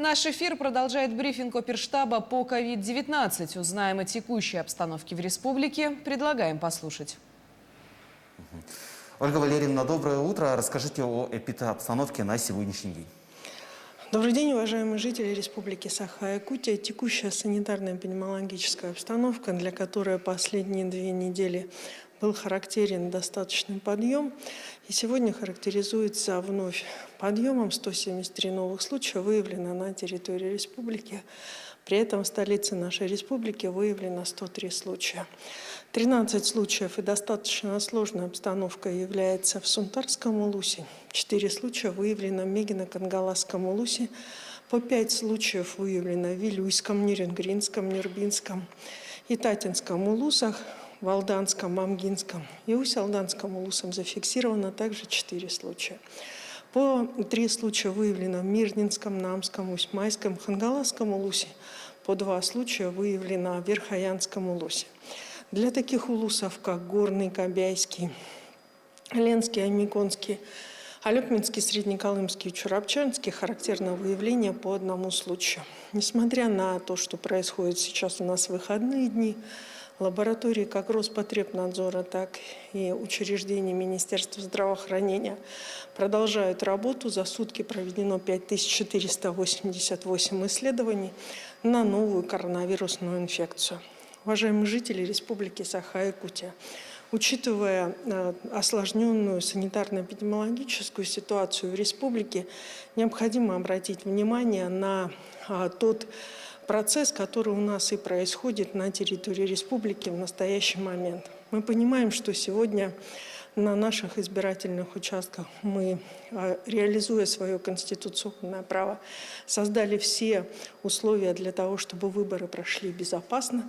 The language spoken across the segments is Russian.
Наш эфир продолжает брифинг оперштаба по COVID-19. Узнаем о текущей обстановке в республике. Предлагаем послушать. Ольга Валерьевна, доброе утро. Расскажите о эпидобстановке на сегодняшний день. Добрый день, уважаемые жители Республики Саха-Якутия. Текущая санитарно-эпидемиологическая обстановка, для которой последние 2 недели был характерен достаточный подъем. И сегодня характеризуется вновь подъемом. 173 новых случая выявлено на территории республики. При этом в столице нашей республики выявлено 103 случая. 13 случаев и достаточно сложная обстановка является в Сунтарском улусе. 4 случая выявлено в Мегино-Кангаласском улусе. По 5 случаев выявлено в Вилюйском, Нерюнгринском, Нюрбинском и Татинском улусах, в Алданском, Амгинском и Усть-Алданском улусам зафиксировано также 4 случая. По 3 случая выявлено в Мирнинском, Намском, Усть-Майском, Хангаласском улусе. По 2 случая выявлено в Верхоянском улусе. Для таких улусов, как Горный, Кобяйский, Ленский, Амиконский, Алекминский, Среднеколымский и Чурапчанский характерно выявление по 1 случаю. Несмотря на то, что происходит сейчас у нас в выходные дни, лаборатории как Роспотребнадзора, так и учреждения Министерства здравоохранения продолжают работу. За сутки проведено 5488 исследований на новую коронавирусную инфекцию. Уважаемые жители Республики Саха-Якутия, учитывая осложненную санитарно-эпидемиологическую ситуацию в республике, необходимо обратить внимание на тот процесс, который у нас и происходит на территории республики в настоящий момент. Мы понимаем, что сегодня на наших избирательных участках мы, реализуя свое конституционное право, создали все условия для того, чтобы выборы прошли безопасно.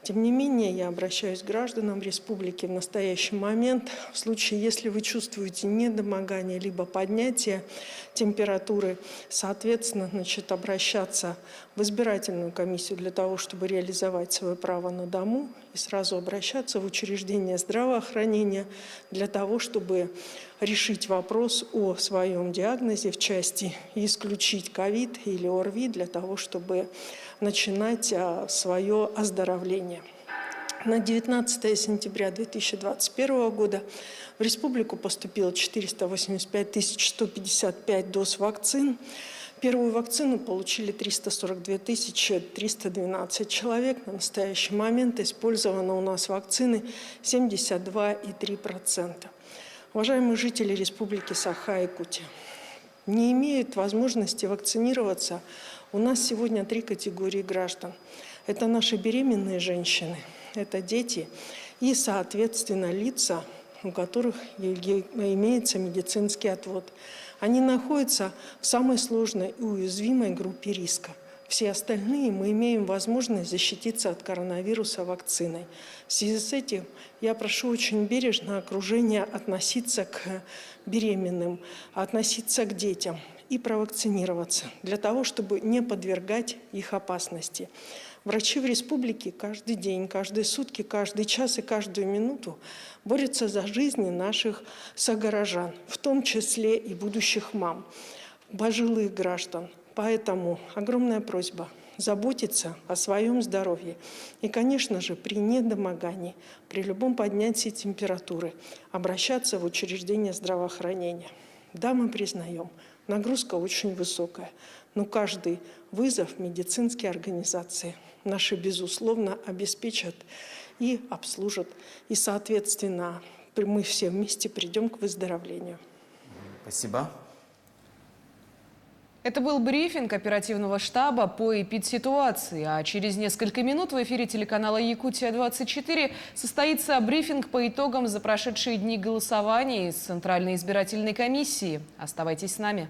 Тем не менее, я обращаюсь к гражданам республики в настоящий момент. В случае, если вы чувствуете недомогание либо поднятие температуры, соответственно, обращаться в избирательную комиссию для того, чтобы реализовать свое право на дому, и сразу обращаться в учреждение здравоохранения для того, чтобы решить вопрос о своем диагнозе в части исключить ковид или ОРВИ для того, чтобы начинать свое оздоровление. На 19 сентября 2021 года в республику поступило 485 155 доз вакцин. Первую вакцину получили 342 312 человек. На настоящий момент использовано у нас вакцины 72,3%. Уважаемые жители Республики Саха-Якутия, не имеют возможности вакцинироваться у нас сегодня 3 категории граждан. Это наши беременные женщины, это дети и, соответственно, лица, у которых имеется медицинский отвод. Они находятся в самой сложной и уязвимой группе риска. Все остальные мы имеем возможность защититься от коронавируса вакциной. В связи с этим я прошу очень бережно окружение относиться к беременным, относиться к детям и провакцинироваться для того, чтобы не подвергать их опасности. Врачи в республике каждый день, каждые сутки, каждый час и каждую минуту борются за жизни наших согорожан, в том числе и будущих мам, пожилых граждан. Поэтому огромная просьба заботиться о своем здоровье. И, конечно же, при недомогании, при любом поднятии температуры обращаться в учреждение здравоохранения. Да, мы признаем, нагрузка очень высокая, но каждый вызов медицинские организации наши, безусловно, обеспечат и обслужат. И, соответственно, мы все вместе придем к выздоровлению. Спасибо. Это был брифинг оперативного штаба по эпидситуации. А через несколько минут в эфире телеканала «Якутия-24» состоится брифинг по итогам за прошедшие дни голосования из Центральной избирательной комиссии. Оставайтесь с нами.